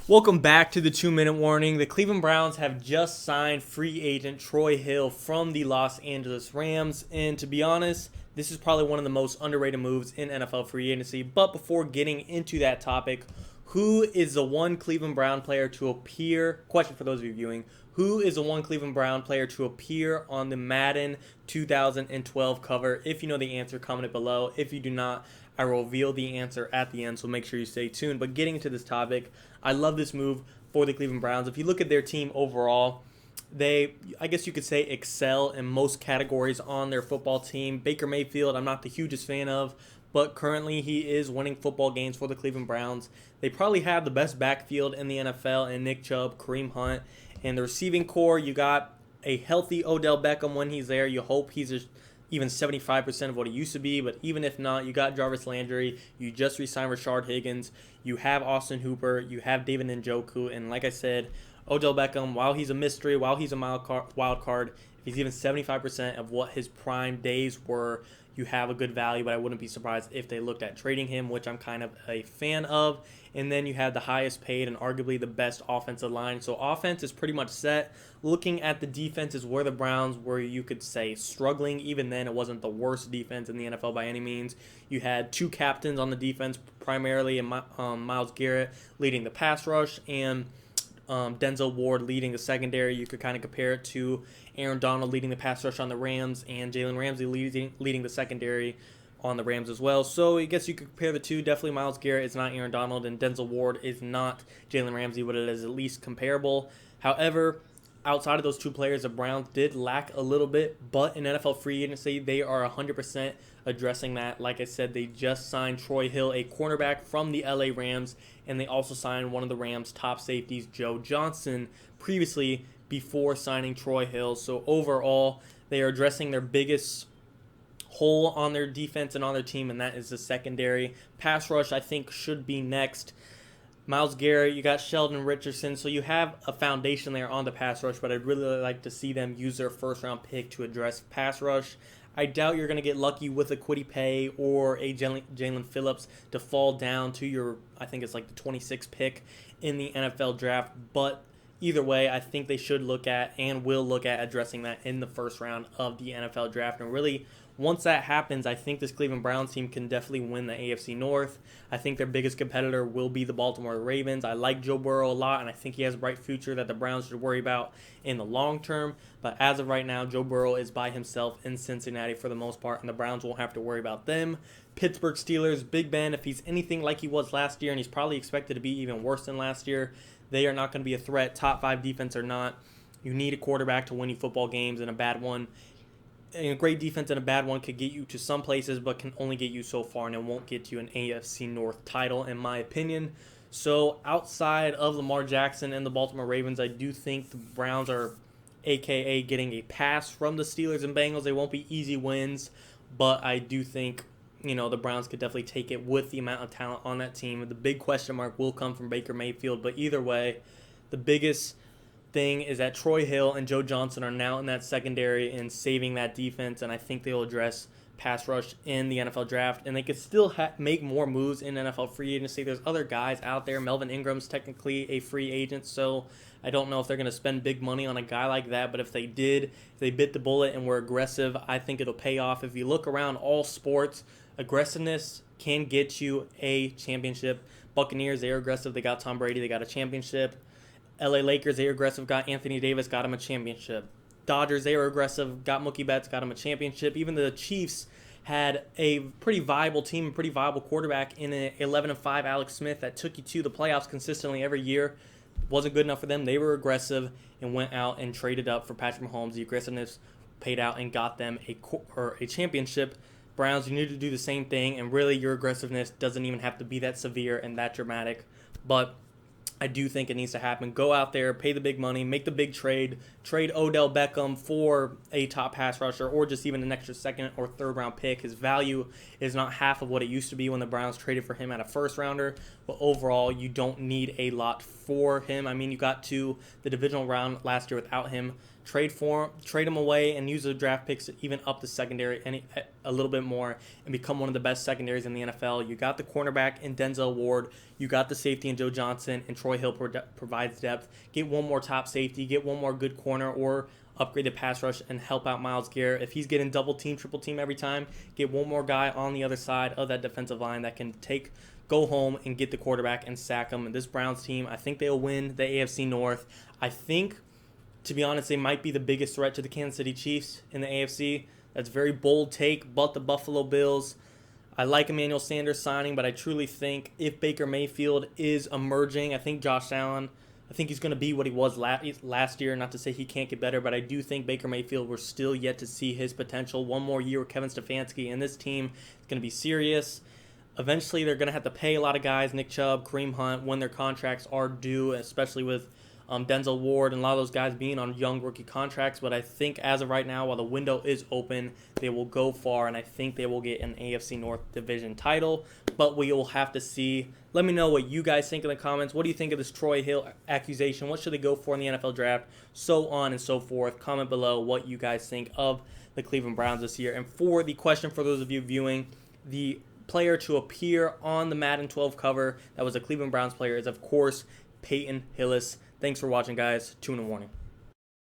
Welcome back to the 2-minute warning. The Cleveland Browns have just signed free agent Troy Hill from the Los Angeles Rams. And to be honest, this is probably one of the most underrated moves in NFL free agency. But before getting into that topic, who is the one Cleveland Brown player to appear? Question for those of you viewing. Who is the one Cleveland Brown player to appear on the Madden 2012 cover? If you know the answer, comment it below. If you do not, I will reveal the answer at the end, so make sure you stay tuned. But getting into this topic, I love this move for the Cleveland Browns. If you look at their team overall, they, I guess you could say, excel in most categories on their football team. Baker Mayfield, I'm not the hugest fan of, but currently he is winning football games for the Cleveland Browns. They probably have the best backfield in the NFL in Nick Chubb, Kareem Hunt, and the receiving core. You got a healthy Odell Beckham when he's there. You hope he's even 75% of what he used to be, but even if not, you got Jarvis Landry, you just re-signed Rashard Higgins, you have Austin Hooper, you have David Njoku, and like I said, Odell Beckham, while he's a mystery, while he's a wild card, if he's even 75% of what his prime days were, you have a good value, but I wouldn't be surprised if they looked at trading him, which I'm kind of a fan of. And then you have the highest paid and arguably the best offensive line. So offense is pretty much set. Looking at the defense is where the Browns were, you could say, struggling. Even then, it wasn't the worst defense in the NFL by any means. You had two captains on the defense, primarily in Myles Garrett leading the pass rush and Denzel Ward leading the secondary. You could kind of compare it to Aaron Donald leading the pass rush on the Rams and Jalen Ramsey leading the secondary on the Rams as well. So I guess you could compare the two. Definitely Myles Garrett is not Aaron Donald and Denzel Ward is not Jalen Ramsey, but it is at least comparable. However, outside of those two players, the Browns did lack a little bit, but in NFL free agency, they are 100% addressing that. Like I said, they just signed Troy Hill, a cornerback from the LA Rams, and they also signed one of the Rams' top safeties, Joe Johnson, previously before signing Troy Hill. So overall, they are addressing their biggest hole on their defense and on their team, and that is the secondary. Pass rush, I think, should be next. Myles Garrett, you got Sheldon Richardson, so you have a foundation there on the pass rush, but I'd really like to see them use their first-round pick to address pass rush. I doubt you're going to get lucky with a Kwity Paye or a Jalen Phillips to fall down to your, I think it's like the 26th pick in the NFL draft, but either way, I think they should look at and will look at addressing that in the first round of the NFL draft. And really, once that happens, I think this Cleveland Browns team can definitely win the AFC North. I think their biggest competitor will be the Baltimore Ravens. I like Joe Burrow a lot, and I think he has a bright future that the Browns should worry about in the long term. But as of right now, Joe Burrow is by himself in Cincinnati for the most part, and the Browns won't have to worry about them. Pittsburgh Steelers, Big Ben, if he's anything like he was last year, and he's probably expected to be even worse than last year, they are not going to be a threat, top 5 defense or not. You need a quarterback to win you football games, and a bad one. And a great defense and a bad one could get you to some places, but can only get you so far, and it won't get you an AFC North title, in my opinion. So outside of Lamar Jackson and the Baltimore Ravens, I do think the Browns are a.k.a. getting a pass from the Steelers and Bengals. They won't be easy wins, but I do think the Browns could definitely take it with the amount of talent on that team. The big question mark will come from Baker Mayfield, but either way, the biggest thing is that Troy Hill and Joe Johnson are now in that secondary and saving that defense, and I think they'll address pass rush in the NFL draft, and they could still make more moves in NFL free agency. There's other guys out there. Melvin Ingram's technically a free agent, so I don't know if they're going to spend big money on a guy like that, but if they did, if they bit the bullet and were aggressive, I think it'll pay off. If you look around all sports, aggressiveness can get you a championship. Buccaneers, they are aggressive. They got Tom Brady. They got a championship. LA Lakers, they are aggressive, got Anthony Davis, got him a championship. Dodgers, they were aggressive, got Mookie Betts, got him a championship. Even the Chiefs had a pretty viable team, a pretty viable quarterback in an 11-5 Alex Smith that took you to the playoffs consistently every year. Wasn't good enough for them. They were aggressive and went out and traded up for Patrick Mahomes. The aggressiveness paid out and got them a championship. Browns, you need to do the same thing, and really your aggressiveness doesn't even have to be that severe and that dramatic. But I do think it needs to happen. Go out there, pay the big money, make the big trade Odell Beckham for a top pass rusher or just even an extra second or third round pick. His value is not half of what it used to be when the Browns traded for him at a first rounder, but overall you don't need a lot for him. I mean, you got to the divisional round last year without him. trade him away, and use the draft picks to even up the secondary a little bit more and become one of the best secondaries in the NFL. You got the cornerback in Denzel Ward. You got the safety in Joe Johnson, and Troy Hill provides depth. Get one more top safety, get one more good corner, or upgrade the pass rush and help out Myles Garrett. If he's getting double team, triple team every time, get one more guy on the other side of that defensive line that can go home and get the quarterback and sack him. And this Browns team, I think they'll win the AFC North. I think, to be honest, they might be the biggest threat to the Kansas City Chiefs in the AFC. That's a very bold take, but the Buffalo Bills, I like Emmanuel Sanders signing, but I truly think if Baker Mayfield is emerging, I think Josh Allen, I think he's going to be what he was last year. Not to say he can't get better, but I do think Baker Mayfield, we're still yet to see his potential. One more year with Kevin Stefanski, and this team is going to be serious. Eventually, they're going to have to pay a lot of guys, Nick Chubb, Kareem Hunt, when their contracts are due, especially with Denzel Ward and a lot of those guys being on young rookie contracts. But I think as of right now, while the window is open, they will go far, and I think they will get an AFC North division title. But we will have to see. Let me know what you guys think in the comments. What do you think of this Troy Hill accusation? What should they go for in the NFL draft? So on and so forth. Comment below what you guys think of the Cleveland Browns this year. And for the question for those of you viewing, the player to appear on the Madden 12 cover that was a Cleveland Browns player is, of course, Peyton Hillis. Thanks for watching, guys. 2 in the morning.